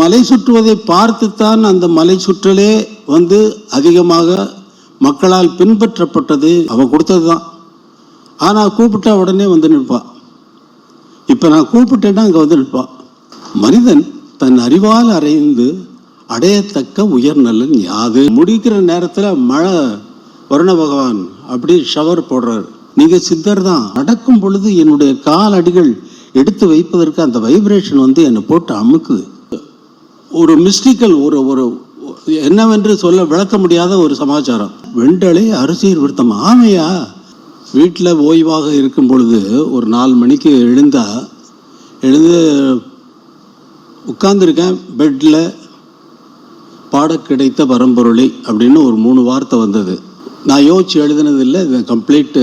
மலை சுற்றுவதை பார்த்துத்தான் அந்த மலை சுற்றலே வந்து அதிகமாக மக்களால் பின்பற்றப்பட்டது. அவன் கொடுத்தது தான். ஆனால் கூப்பிட்டா உடனே வந்து நிற்பான். இப்போ நான் கூப்பிட்டேன்னா அங்கே வந்து நிற்பான். மனிதன் தன் அறிவால் அறைந்து அடையத்தக்க உயர்நலன் யாது? முடிக்கிற நேரத்தில் மழை வருண பகவான் அப்படி ஷவர் போடுறாரு. நீங்கள் சித்தர் தான். நடக்கும் பொழுது என்னுடைய கால் அடிகள் எடுத்து வைப்பதற்கு அந்த வைப்ரேஷன் வந்து என்னை போட்டு அமுக்குது. ஒரு மிஸ்டிக்கல் ஒரு ஒரு என்னவென்று சொல்ல விளக்க முடியாத ஒரு சமாச்சாரம். வெண்டலை அரிசியில் விருத்தம். ஆமையா, வீட்டில் ஓய்வாக இருக்கும் பொழுது ஒரு 4 மணிக்கு எழுந்து உட்கார்ந்துருக்கேன் பெட்டில். பாட கிடைத்த பரம்பொருளை அப்படின்னு ஒரு 3 வார்த்தை வந்தது. நான் யோசிச்சு எழுதுனதில்லை. இது கம்ப்ளீட்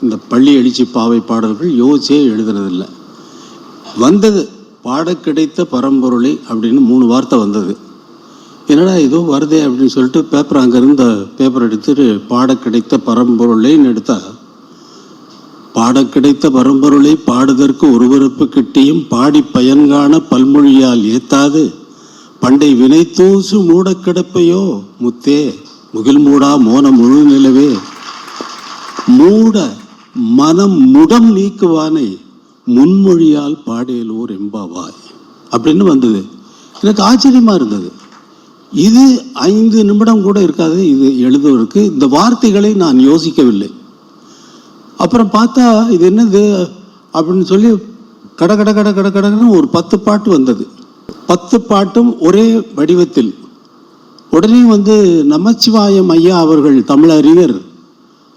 இந்த பள்ளி எழுச்சி பாவை பாடல்கள் யோசிச்சே எழுதுனதில்லை. வந்தது பாட கிடைத்த பரம்பொருளை அப்படின்னு 3 வார்த்தை வந்தது. என்னடா ஏதோ வருதே அப்படின்னு சொல்லிட்டு பேப்பர் அங்கேருந்த பேப்பர் எடுத்துட்டு பாட கிடைத்த பரம்பொருளைன்னு எடுத்தா, பாட கிடைத்த பரம்பொருளை பாடுதற்கு ஒருவருப்பு கிட்டியும் பாடி பயன்காண பல்மொழியால் ஏத்தாது பண்டை வினைத்தூசு மூட கிடப்பையோ முத்தே முகில் மூடா மோன முழு நிலவே மூட மனம் முடம் நீக்குவானை முன்மொழியால் பாடேலோர் எம்பாவாய் அப்படின்னு வந்தது. எனக்கு ஆச்சரியமா இருந்தது. இது 5 நிமிடம் கூட இருக்காது இது எழுதுவதற்கு. இந்த வார்த்தைகளை நான் யோசிக்கவில்லை. அப்புறம் பார்த்தா இது என்னது அப்படின்னு சொல்லி கட கட கட கட கடன்னு ஒரு 10 பாட்டு வந்தது. 10 பாட்டும் ஒரே வடிவத்தில். உடனே வந்து நமச்சிவாயம் ஐயா அவர்கள், தமிழறிஞர்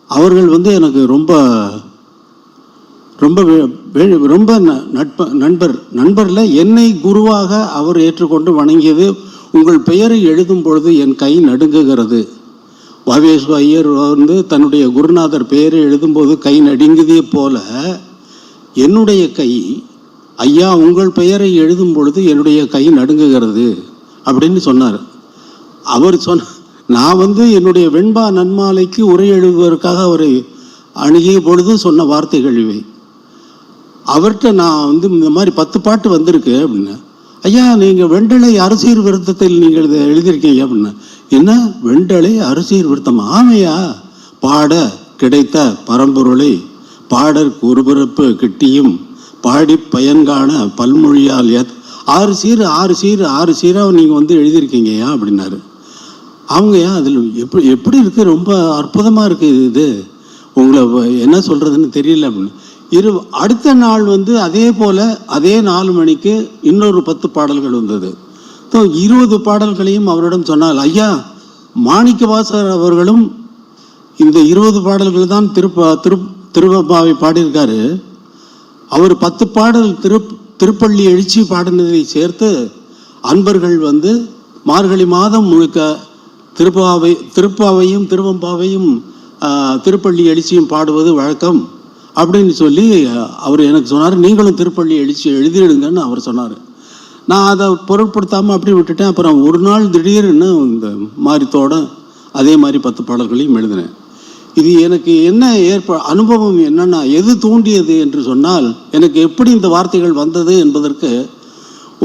அவர்கள் வந்து எனக்கு ரொம்ப ரொம்ப ரொம்ப நண்பரில் என்னை குருவாக அவர் ஏற்றுக்கொண்டு வணங்கியது. உங்கள் பெயரை எழுதும் பொழுது என் கை நடுங்குகிறது. வாவேஸ்வ ஐயர் வந்து தன்னுடைய குருநாதர் பெயரை எழுதும்போது கை நடுங்குதே போல என்னுடைய கை, ஐயா உங்கள் பெயரை எழுதும் பொழுது என்னுடைய கை நடுங்குகிறது அப்படின்னு சொன்னார். அவர் நான் வந்து என்னுடைய வெண்பா நன்மாலைக்கு உரை எழுதுவதற்காக அவரை அணுகிய பொழுது சொன்ன வார்த்தைகள் இவை. அவர்கிட்ட நான் வந்து இந்த மாதிரி 10 பாட்டு வந்திருக்கு அப்படின்னு. ஐயா நீங்கள் வெண்டலை அரசியல் விருத்தத்தில் நீங்கள் இதை எழுதியிருக்கீங்க அப்படின்னா. என்ன வெண்டலை அரசியல் விருத்தம்? ஆமையா, பாட கிடைத்த பரம்பொருளை பாடற்கு ஒருபிறப்பு கிட்டியும் பாடி பயன்காண பல்மொழியால் 6 சீராக நீங்கள் வந்து எழுதியிருக்கீங்கய்யா அப்படின்னாரு. அவங்கய்யா அதில் எப்படி இருக்குது, ரொம்ப அற்புதமாக இருக்குது, இது உங்களை என்ன சொல்கிறதுன்னு தெரியல அப்படின்னு. அடுத்த நாள் வந்து அதே போல் அதே 4 மணிக்கு இன்னொரு 10 பாடல்கள் வந்தது. 20 பாடல்களையும் அவரிடம் சொன்னால், ஐயா மாணிக்கவாசகர் அவர்களும் இந்த 20 பாடல்கள் தான் திருவம்பாவை பாடியிருக்காரு. அவர் 10 பாடல் திருப்பள்ளி எழுச்சி பாடினதை சேர்த்து அன்பர்கள் வந்து மார்கழி மாதம் முழுக்க திருப்பாவையும் திருவம்பாவையும் திருப்பள்ளி எழுச்சியும் பாடுவது வழக்கம் அப்படின்னு சொல்லி அவர் எனக்கு சொன்னார். நீங்களும் திருப்பள்ளி எழுச்சி எழுதிடுங்கன்னு அவர் சொன்னார். நான் அதை பொருட்படுத்தாமல் அப்படி விட்டுட்டேன். அப்புறம் ஒரு நாள் திடீர்னு இந்த மாரித்தோட அதே மாதிரி 10 பாடல்களையும் எழுதினேன். இது எனக்கு என்ன அனுபவம் என்னன்னா, எது தூண்டியது என்று சொன்னால், எனக்கு எப்படி இந்த வார்த்தைகள் வந்தது என்பதற்கு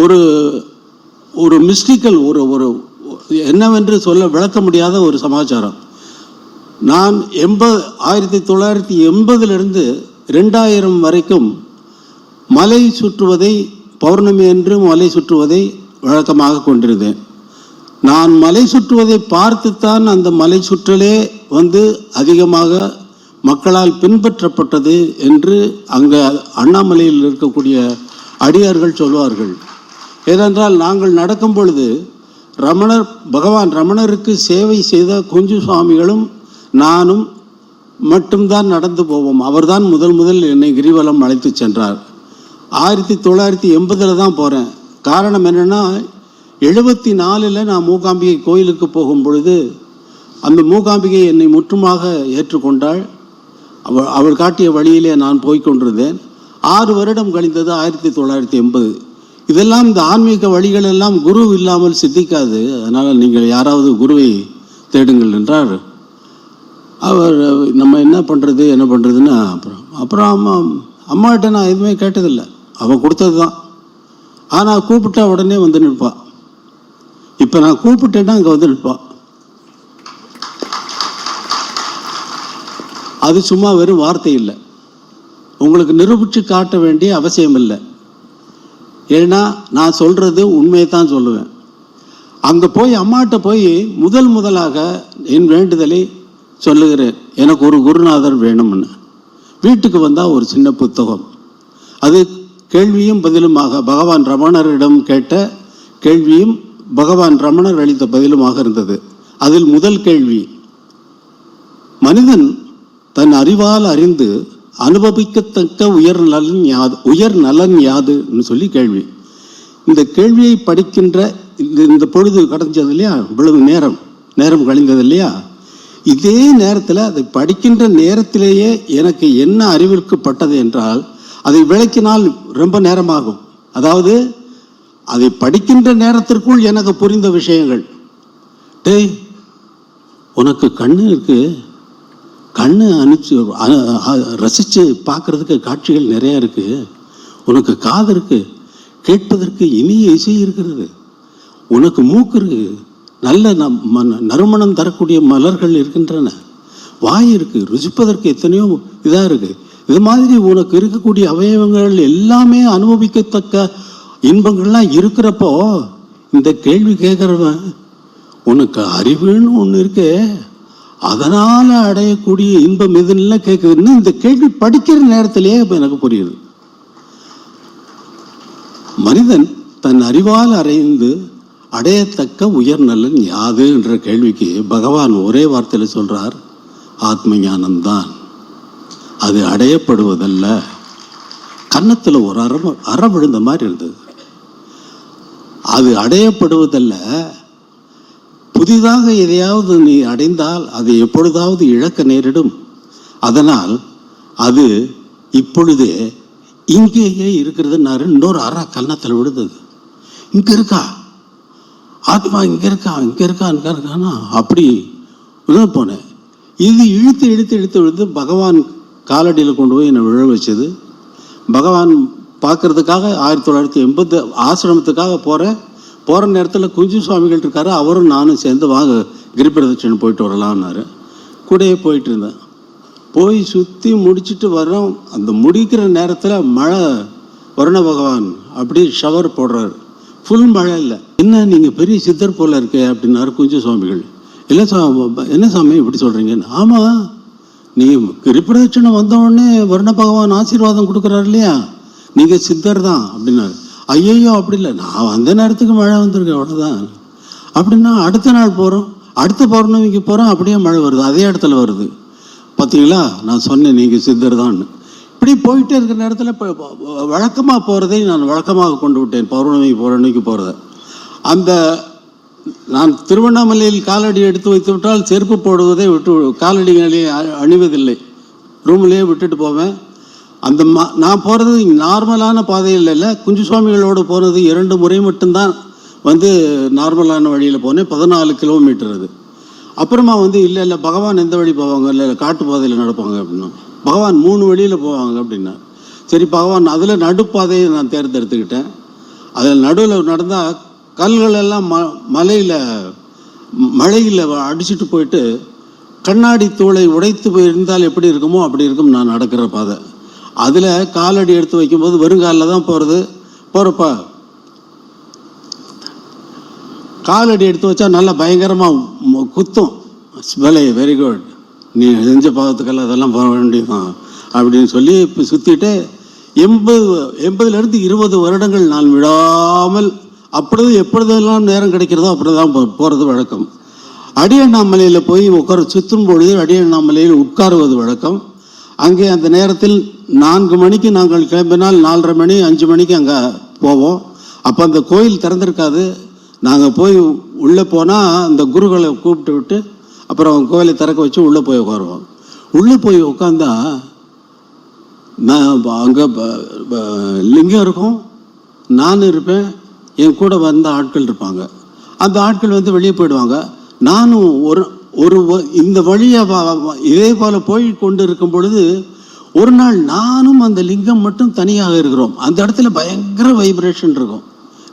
ஒரு ஒரு மிஸ்டிக்கல் ஒரு என்னவென்று சொல்ல விளக்க முடியாத ஒரு சமாச்சாரம். நான் 1980 2000 வரைக்கும் மலை சுற்றுவதை, பௌர்ணமி என்று மலை சுற்றுவதை வழக்கமாக கொண்டிருந்தேன். நான் மலை சுற்றுவதை பார்த்துத்தான் அந்த மலை சுற்றலே வந்து அதிகமாக மக்களால் பின்பற்றப்பட்டது என்று அங்கே அண்ணாமலையில் இருக்கக்கூடிய அடியார்கள் சொல்வார்கள். ஏனென்றால் நாங்கள் நடக்கும் பொழுது பகவான் ரமணருக்கு சேவை செய்த குஞ்சு சுவாமிகளும் நானும் மட்டும்தான் நடந்து போவோம். அவர்தான் முதல் என்னை கிரிவலம் அழைத்து சென்றார். 1980 தான் போகிறேன். காரணம் என்னென்னா, 74 நான் மூகாம்பிகை கோயிலுக்கு போகும் பொழுது அந்த மூகாம்பிகை என்னை முற்றுமாக ஏற்றுக்கொண்டாள். அவள் காட்டிய வழியிலே நான் போய்கொண்டிருந்தேன். 6 வருடம் கழிந்தது 1980. இதெல்லாம் இந்த ஆன்மீக வழிகள் எல்லாம் குரு இல்லாமல் சித்திக்காது. அதனால் நீங்கள் யாராவது குருவை தேடுங்கள் என்றார். அவர் நம்ம என்ன பண்ணுறதுன்னு அப்புறம் அம்மாகிட்ட நான் எதுவுமே கேட்டதில்லை. அவள் கொடுத்தது தான். ஆனால் கூப்பிட்டா உடனே வந்து நிற்பாள். இப்போ நான் கூப்பிட்டேன்னா அங்கே வந்து நிற்பான். அது சும்மா வெறும் வார்த்தை இல்லை, உங்களுக்கு நிரூபித்து காட்ட வேண்டிய அவசியம் இல்லை. ஏன்னா நான் சொல்கிறது உண்மையை தான் சொல்லுவேன். அங்கே போய் அம்மாட்ட போய் முதலாக என் வேண்டுதலை சொல்லுகிறேன், எனக்கு ஒரு குருநாதர் வேணும்னு. வீட்டுக்கு வந்தால் ஒரு சின்ன புத்தகம், அது கேள்வியும் பதிலுமாக பகவான் ரமணரிடம் கேட்ட கேள்வியும் பகவான் ரமணர் அளித்த பதிலுமாக இருந்தது. அதில் முதல் கேள்வி, மனிதன் தன் அறிவால் அறிந்து அனுபவிக்கத்தக்க உயர் நலன் யாதுன்னு சொல்லி கேள்வி. இந்த கேள்வியை படிக்கின்ற இந்த பொழுது கடந்தது இல்லையா, இவ்வளவு நேரம் கழிந்தது இல்லையா, இதே நேரத்தில் அதை படிக்கின்ற நேரத்திலேயே எனக்கு என்ன அறிவிற்கு பட்டது என்றால் அதை விளக்கினால் ரொம்ப நேரமாகும். அதாவது அதை படிக்கின்ற நேரத்திற்குள் எனக்கு புரிந்த விஷயங்கள். டேய், உனக்கு கண்ணு இருக்கு, கண்ணு ரசித்து பார்க்கறதுக்கு காட்சிகள் நிறையா இருக்குது. உனக்கு காது இருக்கு, கேட்பதற்கு இனிய இசை இருக்கிறது. உனக்கு மூக்கு இருக்கு, நல்ல நறுமணம் தரக்கூடிய மலர்கள் இருக்கின்றன. வாய் இருக்கு, ருசிப்பதற்கு எத்தனையோ இதாக இருக்குது. இது மாதிரி உனக்கு இருக்கக்கூடிய அவயவங்கள் எல்லாமே அனுபவிக்கத்தக்க இன்பங்கள்லாம் இருக்கிறப்போ இந்த கேள்வி கேட்குறவன், உனக்கு அறிவுன்னு ஒன்று இருக்கு, அதனால் அடையக்கூடிய இன்பம் எதுன்னெலாம் கேட்குதுன்னு இந்த கேள்வி படிக்கிற நேரத்திலேயே இப்போ எனக்கு புரியுது. மனிதன் தன் அறிவால் அறிந்து அடையத்தக்க உயர் நலன் யாது என்ற கேள்விக்கு பகவான் ஒரே வார்த்தையில் சொல்கிறார், ஆத்ம ஞானம்தான். அது அடையப்படுவதல்ல. கன்னத்தில் ஒரு அற விழுந்த மாதிரி இருந்தது. அது அடையப்படுவதல்ல. புதிதாக எதையாவது நீ அடைந்தால் அதை எப்பொழுதாவது இழக்க நேரிடும். அதனால் அது இப்பொழுதே இங்கேயே இருக்கிறதுன்னாரு. இன்னொரு அற கன்னத்தில் விழுந்தது. இங்கே இருக்கா ஆத்மா, இங்கே இருக்கான்னா அப்படி போனேன். இது இழுத்து விழுந்து பகவான் காலடியில் கொண்டு போய் என்னை விழ வச்சது. பகவான் பார்க்கறதுக்காக 1980 ஆசிரமத்துக்காக போகிற நேரத்தில் குஞ்சு சுவாமிகள் இருக்காரு, அவரும் நானும் சேர்ந்து வாங்க கிரிபிரதட்சணை போயிட்டு வரலாம்னாரு. கூடயே போயிட்டு இருந்தேன். போய் சுற்றி முடிச்சுட்டு வரோம். அந்த முடிக்கிற நேரத்தில் மழை, வருண பகவான் அப்படி ஷவர் போடுறாரு. ஃபுல் மழை இல்லை. என்ன நீங்கள் பெரிய சித்தர் போல இருக்கே அப்படின்னாரு குஞ்சு சுவாமிகள். இல்லை என்ன சாமி இப்படி சொல்கிறீங்கன்னு. ஆமாம், நீ கிரிபிரதட்சணை வந்தவுடனே வருண பகவான் ஆசீர்வாதம் கொடுக்குறாரு இல்லையா, நீங்கள் சித்தர் தான் அப்படின்னாரு. ஐயோ அப்படி இல்லை, நான் வந்த நேரத்துக்கு மழை வந்திருக்கேன் அவ்வளோதான். அப்படின்னா அடுத்த நாள் போகிறோம், அடுத்த பௌர்ணமிக்கு போகிறோம், அப்படியே மழை வருது, அதே இடத்துல வருது. பார்த்தீங்களா, நான் சொன்னேன் நீங்கள் சித்தர் தான். இப்படி போயிட்டே இருக்கிற நேரத்தில் இப்போ வழக்கமாக போகிறதை நான் வழக்கமாக கொண்டு விட்டேன். பௌர்ணமிக்கு போகிறத அந்த நான் திருவண்ணாமலையில் காலடி எடுத்து வைத்து விட்டால் செருப்பு போடுவதை காலடிகளை அணிவதில்லை, ரூம்லேயே விட்டுட்டு போவேன். அந்த நான் போகிறது நார்மலான பாதையில் இல்லை, குஞ்சு சுவாமிகளோடு போனது 2 முறை மட்டும்தான் நார்மலான வழியில் போனேன். 14 கிலோமீட்டர் அது. அப்புறமா இல்லை பகவான் எந்த வழி போவாங்க, இல்லை காட்டு பாதையில் நடப்பாங்க அப்படின்னா. பகவான் 3 வழியில் போவாங்க அப்படின்னா. சரி, பகவான் அதில் நடுப்பாதையை நான் தேர்ந்தெடுத்துக்கிட்டேன். அதில் நடுவில் நடந்தால் கல்கள் எல்லாம் மழையில் அடிச்சுட்டு போயிட்டு கண்ணாடி தூளை உடைத்து போயிருந்தால் எப்படி இருக்குமோ அப்படி இருக்கும் நான் நடக்கிற பாதை. அதில் காலடி எடுத்து வைக்கும்போது வெறுங்காலில் தான் போகிறப்ப காலடி எடுத்து வச்சா நல்லா பயங்கரமாக குத்தும். வெரி குட், நீ செஞ்ச பாவத்துக்கெல்லாம் அதெல்லாம் போக வேண்டியதான் அப்படின்னு சொல்லி இப்போ சுற்றிட்டு 80லேருந்து 20 வருடங்கள் நான் விடாமல் எப்பொழுதெல்லாம் நேரம் கிடைக்கிறதோ அப்படி தான் போகிறது வழக்கம். அடியண்ணாமலையில் போய் சுற்றும் பொழுது அடியண்ணாமலையில் உட்காருவது வழக்கம். அங்கே அந்த நேரத்தில் 4 மணிக்கு நாங்கள் கிளம்பினால் 4:30 மணி 5 மணிக்கு அங்கே போவோம். அப்போ அந்த கோயில் திறந்திருக்காது. நாங்கள் போய் உள்ளே போனால் அந்த குருக்களை கூப்பிட்டு விட்டு அப்புறம் கோயிலை திறக்க வச்சு உள்ளே போய் உட்காருவோம். உள்ளே போய் உட்காந்தா நான் அங்கே லிங்கம் இருக்கும், நான் இருப்பேன், என் கூட வந்த ஆட்கள் இருப்பாங்க. அந்த ஆட்கள் வெளியே போயிடுவாங்க. நானும் ஒரு இந்த வழியை இதே போல் போய் கொண்டு இருக்கும் பொழுது ஒரு நாள் நானும் அந்த லிங்கம் மட்டும் தனியாக இருக்கிறோம். அந்த இடத்துல பயங்கர வைப்ரேஷன் இருக்கும்.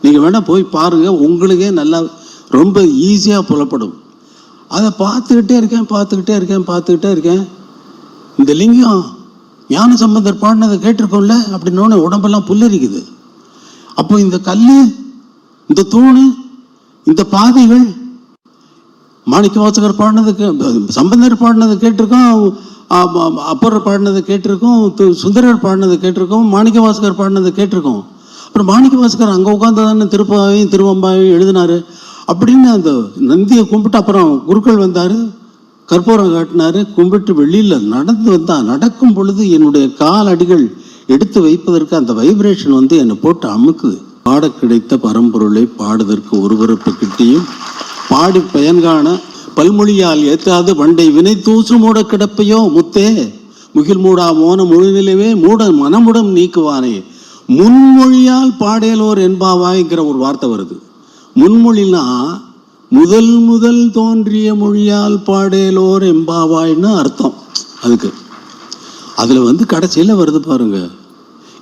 நீங்கள் வேணால் போய் பாருங்கள், உங்களுக்கே நல்லா ரொம்ப ஈஸியாக புலப்படும். அதை பார்த்துக்கிட்டே இருக்கேன். இந்த லிங்கம் ஞான சம்பந்தர் பாடினதை கேட்டிருக்கோம்ல அப்படின்னோடனே உடம்பெல்லாம் புல்லரிக்குது. அப்போ இந்த கல், இந்த தூணு, இந்த பாதைகள் மாணிக்கவாசகர் பாடினதுக்கு, சம்பந்தர் பாடினதை கேட்டிருக்கோம், அப்பர் பாடினதை கேட்டிருக்கோம், சுந்தரர் பாடினதை கேட்டிருக்கோம், மாணிக்கவாசகர் பாடினதை கேட்டிருக்கோம். அப்புறம் மாணிக்கவாசகர் அங்கே உட்காந்து தானே திருப்பாவையும் திருவம்பாவையும் எழுதினாரு அப்படின்னு அந்த நந்தியை கும்பிட்டு அப்புறம் குருக்கள் வந்தார், கற்பூரம் காட்டினார், கும்பிட்டு வெளியில் நடந்து வந்தான். நடக்கும் பொழுது என்னுடைய கால் அடிகள் எடுத்து வைப்பதற்கு அந்த வைப்ரேஷன் என்னை போட்டு அமுக்குது. பாட கிடைத்த பரம்பொருளை பாடுவதற்கு ஒருவரப்பு கிட்டியும் பாடி பயன்காண பல்மொழியால் ஏற்றாது வண்டை வினை தூசு மூட கிடப்பையோ முத்தே முகில் மூடா மோன முழுநிலவே மூட மனமுடம் நீக்குவானே. முன்மொழியால் பாடேலோர் என்பாவாய்ங்கிற ஒரு வார்த்தை வருது. முன்மொழினா முதல் தோன்றிய மொழியால் பாடேலோர் எம்பாவாய்னு அர்த்தம். அதுக்கு அதில் கடைசியில் வருது பாருங்க,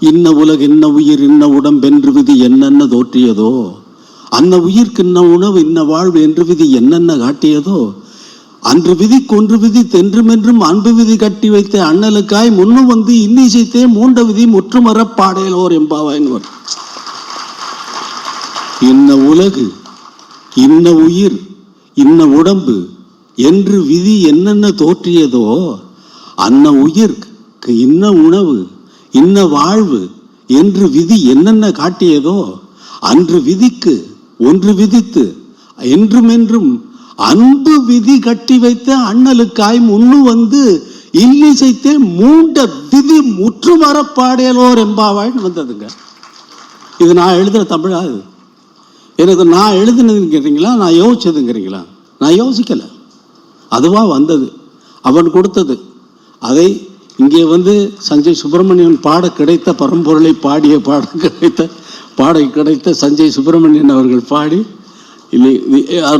இன்ன உலகு இன்ன உயிர் இன்ன உடம்பென்று விதி என்னென்ன தோற்றியதோ, அன்ன உயிர்க்கு இன்ன உணவு இன்ன வாழ்வு என்று விதி என்னென்ன காட்டியதோ, அன்று விதிக்கு ஒன்று விதி தென்றுமென்றும் அன்பு விதி கட்டி வைத்த அண்ணலுக்காய் முன்னும் இன்னிசைத்தே மூண்ட விதி முற்றுமர பாடேலோர் எம்பாவாய்ன்னு. இன்ன உலகு இன்ன உயிர் இன்ன உடம்பு என்று விதி என்னென்ன தோற்றியதோ, அன்ன உயிர்க்கு இன்ன உணவு இன்ன வாழ்வு என்று விதி என்னென்ன காட்டியதோ, அன்று விதிக்கு ஒன்று விதித்து என்றுமென்றும் அன்பு விதி கட்டி வைத்த அண்ணலுக்காய் முன்னு இல்லிசைத்தே மூண்ட விதி முற்றுமர பாடேலோர் எம்பாவாய்ன்னு வந்ததுங்க. இது நான் எழுதுற தமிழா? இது எனக்கு நான் எழுதுனதுன்னு கேட்டீங்களா, நான் யோசிச்சதுங்கிறீங்களா? நான் யோசிக்கலை, அதுவாக வந்தது, அவன் கொடுத்தது. அதை இங்கே சஞ்சய் சுப்பிரமணியன் பாட கிடைத்த பரம்பொருளை பாடிய பாட கிடைத்த சஞ்சய் சுப்பிரமணியன் அவர்கள் பாடி இல்லை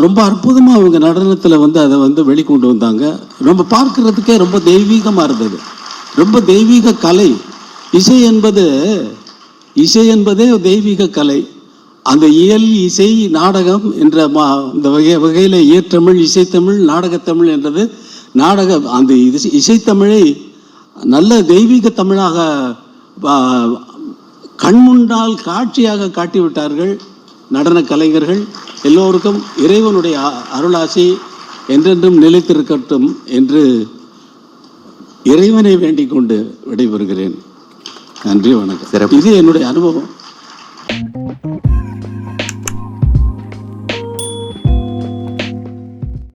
ரொம்ப அற்புதமாக அவங்க நடனத்தில் அதை வெளிக்கொண்டு வந்தாங்க. ரொம்ப பார்க்கறதுக்கே ரொம்ப தெய்வீகமாக இருந்தது, ரொம்ப தெய்வீக கலை. இசை என்பதே தெய்வீக கலை. அந்த இயல் இசை நாடகம் என்ற இந்த வகையில் இயற்றமிழ் இசைத்தமிழ் நாடகத்தமிழ் என்றது அந்த இசைத்தமிழை நல்ல தெய்வீக தமிழாக கண்முன்னால் காட்சியாக காட்டிவிட்டார்கள் நடன கலைஞர்கள். எல்லோருக்கும் இறைவனுடைய அருளாசி என்றென்றும் நிலைத்திருக்கட்டும் என்று இறைவனை வேண்டிக் கொண்டு விடைபெறுகிறேன். நன்றி, வணக்கம். இது என்னுடைய அனுபவம்.